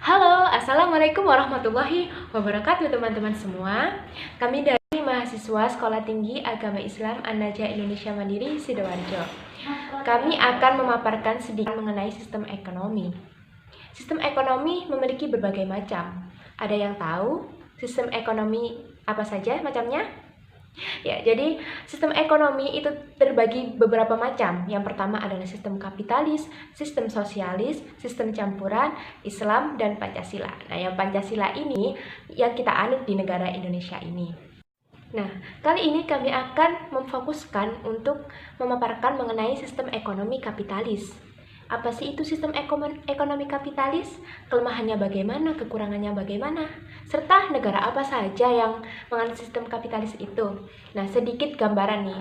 Halo, Assalamualaikum warahmatullahi wabarakatuh teman-teman semua. Kami dari mahasiswa Sekolah Tinggi Agama Islam An-Najah Indonesia Mandiri Sidoarjo. Kami akan memaparkan sedikit mengenai sistem ekonomi. Sistem ekonomi memiliki berbagai macam. Ada yang tahu sistem ekonomi apa saja macamnya? Ya, jadi sistem ekonomi itu terbagi beberapa macam. Yang pertama adalah sistem kapitalis, sistem sosialis, sistem campuran, Islam, dan Pancasila. Nah, yang Pancasila ini yang kita anut di negara Indonesia ini. Nah, kali ini kami akan memfokuskan untuk memaparkan mengenai sistem ekonomi kapitalis. Apa sih itu sistem ekonomi kapitalis? Kelemahannya bagaimana? Kekurangannya bagaimana? Serta negara apa saja yang menganut sistem kapitalis itu? Nah, sedikit gambaran nih.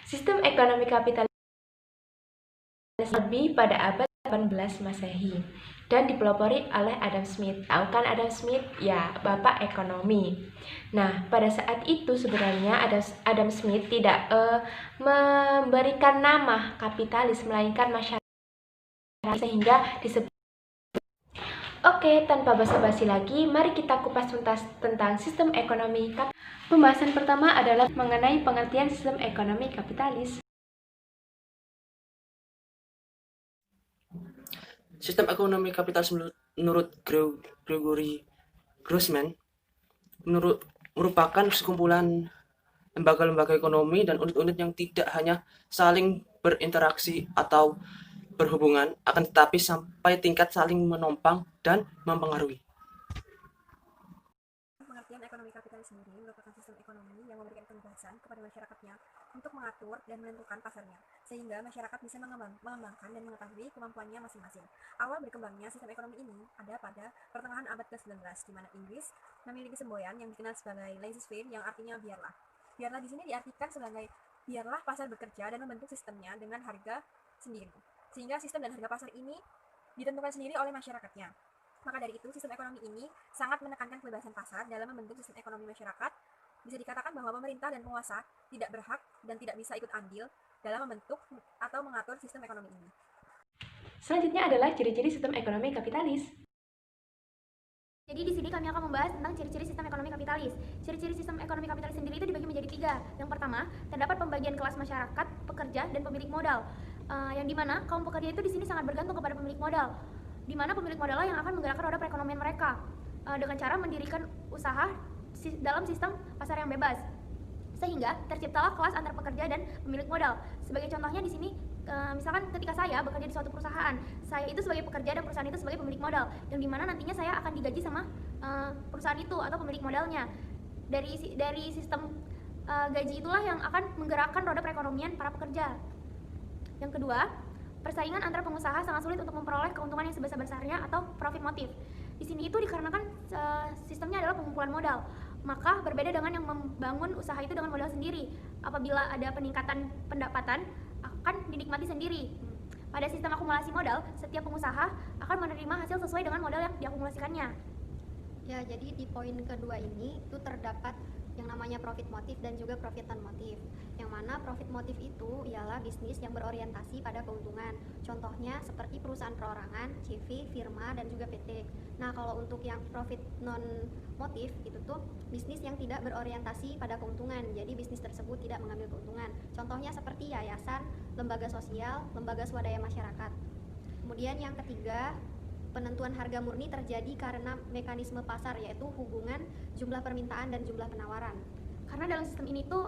Sistem ekonomi kapitalis lebih pada abad 18 Masehi dan dipelopori oleh Adam Smith. Tahu kan Adam Smith? Ya, bapak ekonomi. Nah, pada saat itu sebenarnya Adam Smith tidak memberikan nama kapitalis, melainkan masyarakat, sehingga disebut. Oke, tanpa basa-basi lagi, mari kita kupas tuntas tentang sistem ekonomi kapitalis. Pembahasan pertama adalah mengenai pengertian sistem ekonomi kapitalis. Sistem ekonomi kapitalis menurut Gregory Grossman merupakan sekumpulan lembaga-lembaga ekonomi dan unit-unit yang tidak hanya saling berinteraksi atau berhubungan, akan tetapi sampai tingkat saling menopang dan mempengaruhi. Pengertian ekonomi kapitalis sendiri merupakan sistem ekonomi yang memberikan kebebasan kepada masyarakatnya untuk mengatur dan menentukan pasarnya, sehingga masyarakat bisa mengembangkan dan mengetahui kemampuannya masing-masing. Awal berkembangnya sistem ekonomi ini ada pada pertengahan abad ke-19, di mana Inggris memiliki semboyan yang dikenal sebagai laissez-faire, yang artinya biarlah. Biarlah di sini diartikan sebagai biarlah pasar bekerja dan membentuk sistemnya dengan harga sendiri, sehingga sistem dan harga pasar ini ditentukan sendiri oleh masyarakatnya. Maka dari itu, sistem ekonomi ini sangat menekankan kebebasan pasar dalam membentuk sistem ekonomi masyarakat. Bisa dikatakan bahwa pemerintah dan penguasa tidak berhak dan tidak bisa ikut andil dalam membentuk atau mengatur sistem ekonomi ini. Selanjutnya adalah ciri-ciri sistem ekonomi kapitalis. Jadi di sini kami akan membahas tentang ciri-ciri sistem ekonomi kapitalis. Ciri-ciri sistem ekonomi kapitalis sendiri itu dibagi menjadi 3. Yang pertama, terdapat pembagian kelas masyarakat, pekerja, dan pemilik modal. Yang dimana kaum pekerja itu di sini sangat bergantung kepada pemilik modal, di mana pemilik modal yang akan menggerakkan roda perekonomian mereka dengan cara mendirikan usaha dalam sistem pasar yang bebas, sehingga terciptalah kelas antar pekerja dan pemilik modal. Sebagai contohnya di sini, misalkan ketika saya bekerja di suatu perusahaan, saya itu sebagai pekerja dan perusahaan itu sebagai pemilik modal, yang dimana nantinya saya akan digaji sama perusahaan itu atau pemilik modalnya. Dari sistem gaji itulah yang akan menggerakkan roda perekonomian para pekerja. Yang kedua, persaingan antara pengusaha sangat sulit untuk memperoleh keuntungan yang sebesar-besarnya atau profit motif. Di sini itu dikarenakan sistemnya adalah pengumpulan modal. Maka berbeda dengan yang membangun usaha itu dengan modal sendiri. Apabila ada peningkatan pendapatan, akan dinikmati sendiri. Pada sistem akumulasi modal, setiap pengusaha akan menerima hasil sesuai dengan modal yang diakumulasikannya. Ya, jadi di poin kedua ini itu terdapat yang namanya profit motif dan juga profit non motif. Yang mana profit motif itu ialah bisnis yang berorientasi pada keuntungan. Contohnya seperti perusahaan perorangan, CV, firma, dan juga PT. Nah, kalau untuk yang profit non motif itu tuh bisnis yang tidak berorientasi pada keuntungan. Jadi bisnis tersebut tidak mengambil keuntungan. Contohnya seperti yayasan, lembaga sosial, lembaga swadaya masyarakat. Kemudian yang ketiga, penentuan harga murni terjadi karena mekanisme pasar, yaitu hubungan jumlah permintaan dan jumlah penawaran. Karena dalam sistem ini tuh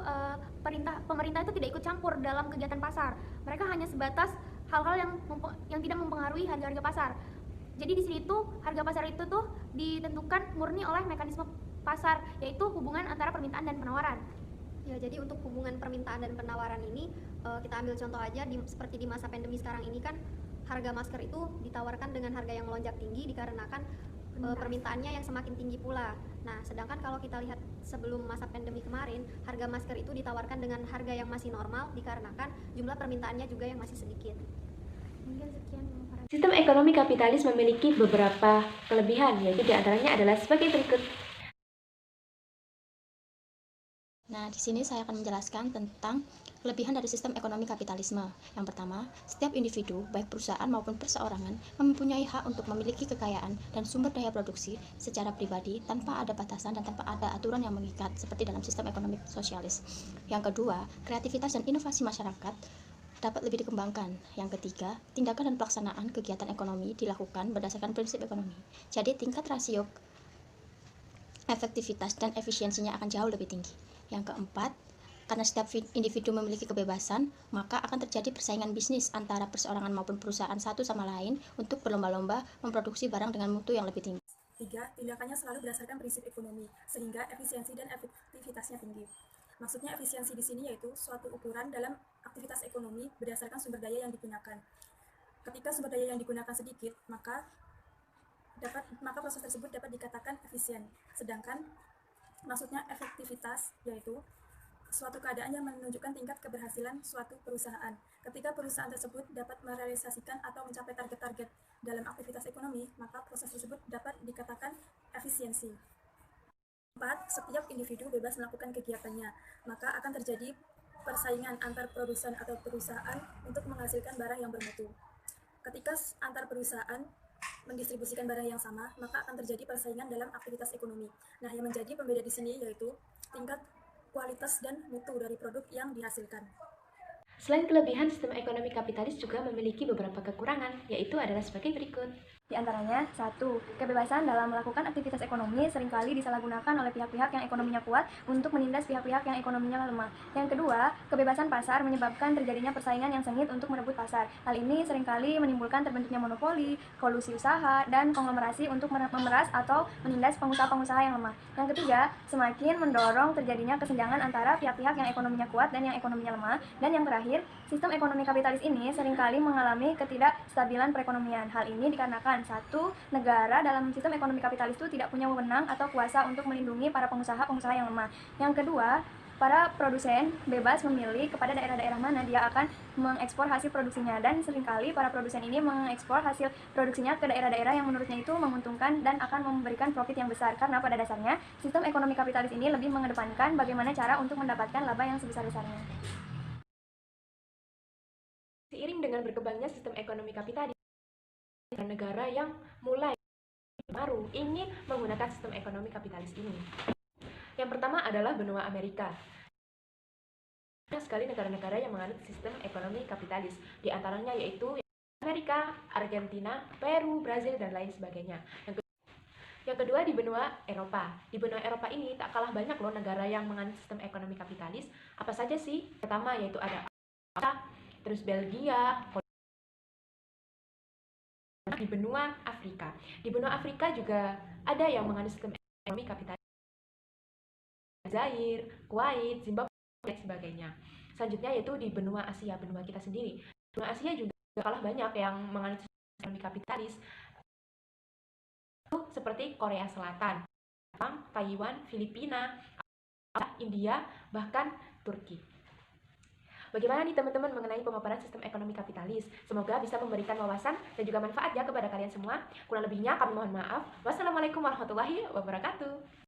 pemerintah itu tidak ikut campur dalam kegiatan pasar. Mereka hanya sebatas hal-hal yang tidak mempengaruhi harga-harga pasar. Jadi di sini tuh harga pasar itu tuh ditentukan murni oleh mekanisme pasar, yaitu hubungan antara permintaan dan penawaran. Ya, jadi untuk hubungan permintaan dan penawaran ini kita ambil contoh aja seperti di masa pandemi sekarang ini kan, harga masker itu ditawarkan dengan harga yang melonjak tinggi dikarenakan permintaannya yang semakin tinggi pula. Nah, sedangkan kalau kita lihat sebelum masa pandemi kemarin, harga masker itu ditawarkan dengan harga yang masih normal dikarenakan jumlah permintaannya juga yang masih sedikit. Mungkin sekian. Sistem ekonomi kapitalis memiliki beberapa kelebihan, yaitu diantaranya adalah sebagai berikut. Nah, Nah, di sini saya akan menjelaskan tentang kelebihan dari sistem ekonomi kapitalisme. Yang pertama, setiap individu, baik perusahaan maupun perseorangan, mempunyai hak untuk memiliki kekayaan dan sumber daya produksi secara pribadi tanpa ada batasan dan tanpa ada aturan yang mengikat, seperti dalam sistem ekonomi sosialis. Yang kedua, kreativitas dan inovasi masyarakat dapat lebih dikembangkan. Yang ketiga, tindakan dan pelaksanaan kegiatan ekonomi dilakukan berdasarkan prinsip ekonomi. Jadi, tingkat rasio efektivitas dan efisiensinya akan jauh lebih tinggi. Yang keempat, karena setiap individu memiliki kebebasan, maka akan terjadi persaingan bisnis antara perseorangan maupun perusahaan satu sama lain untuk berlomba-lomba memproduksi barang dengan mutu yang lebih tinggi. 3. Tindakannya selalu berdasarkan prinsip ekonomi, sehingga efisiensi dan efektivitasnya tinggi. Maksudnya efisiensi di sini yaitu suatu ukuran dalam aktivitas ekonomi berdasarkan sumber daya yang digunakan. Ketika sumber daya yang digunakan sedikit, maka proses tersebut dapat dikatakan efisien. Sedangkan maksudnya efektivitas yaitu suatu keadaan yang menunjukkan tingkat keberhasilan suatu perusahaan. Ketika perusahaan tersebut dapat merealisasikan atau mencapai target-target dalam aktivitas ekonomi, maka proses tersebut dapat dikatakan efisiensi. 4. Setiap individu bebas melakukan kegiatannya, maka akan terjadi persaingan antar produsen atau perusahaan untuk menghasilkan barang yang bermutu. Ketika antar perusahaan mendistribusikan barang yang sama, maka akan terjadi persaingan dalam aktivitas ekonomi. Nah, yang menjadi pembeda di sini yaitu tingkat kualitas dan mutu dari produk yang dihasilkan. Selain kelebihan, sistem ekonomi kapitalis juga memiliki beberapa kekurangan, yaitu adalah sebagai berikut. Di antaranya, 1. Kebebasan dalam melakukan aktivitas ekonomi seringkali disalahgunakan oleh pihak-pihak yang ekonominya kuat untuk menindas pihak-pihak yang ekonominya lemah. Yang kedua, kebebasan pasar menyebabkan terjadinya persaingan yang sengit untuk merebut pasar. Hal ini seringkali menimbulkan terbentuknya monopoli, kolusi usaha, dan konglomerasi untuk memeras atau menindas pengusaha-pengusaha yang lemah. Yang ketiga, semakin mendorong terjadinya kesenjangan antara pihak-pihak yang ekonominya kuat dan yang ekonominya lemah. Dan yang terakhir, sistem ekonomi kapitalis ini seringkali mengalami ketidakstabilan perekonomian. Hal ini dikarenakan 1. Negara dalam sistem ekonomi kapitalis itu tidak punya wewenang atau kuasa untuk melindungi para pengusaha-pengusaha yang lemah. Yang kedua, para produsen bebas memilih kepada daerah-daerah mana dia akan mengekspor hasil produksinya, dan seringkali para produsen ini mengekspor hasil produksinya ke daerah-daerah yang menurutnya itu menguntungkan dan akan memberikan profit yang besar, karena pada dasarnya sistem ekonomi kapitalis ini lebih mengedepankan bagaimana cara untuk mendapatkan laba yang sebesar-besarnya. Seiring dengan berkembangnya sistem ekonomi kapitalis, negara yang mulai baru ingin menggunakan sistem ekonomi kapitalis ini. Yang pertama adalah benua Amerika. Banyak sekali negara-negara yang menganut sistem ekonomi kapitalis, di antaranya yaitu Amerika, Argentina, Peru, Brazil, dan lain sebagainya. Yang kedua di benua Eropa. Di benua Eropa ini tak kalah banyak loh negara yang menganut sistem ekonomi kapitalis. Apa saja sih? Pertama yaitu ada Amerika, terus Belgia, di benua Afrika. Di benua Afrika juga ada yang menganut sistem ekonomi kapitalis. Zaire, Kuwait, Zimbabwe, dan sebagainya. Selanjutnya yaitu di benua Asia, benua kita sendiri. Benua Asia juga kalah banyak yang menganut sistem ekonomi kapitalis, seperti Korea Selatan, Jepang, Taiwan, Filipina, India, bahkan Turki. Bagaimana nih teman-teman mengenai pemaparan sistem ekonomi kapitalis? Semoga bisa memberikan wawasan dan juga manfaat ya kepada kalian semua. Kurang lebihnya kami mohon maaf. Wassalamualaikum warahmatullahi wabarakatuh.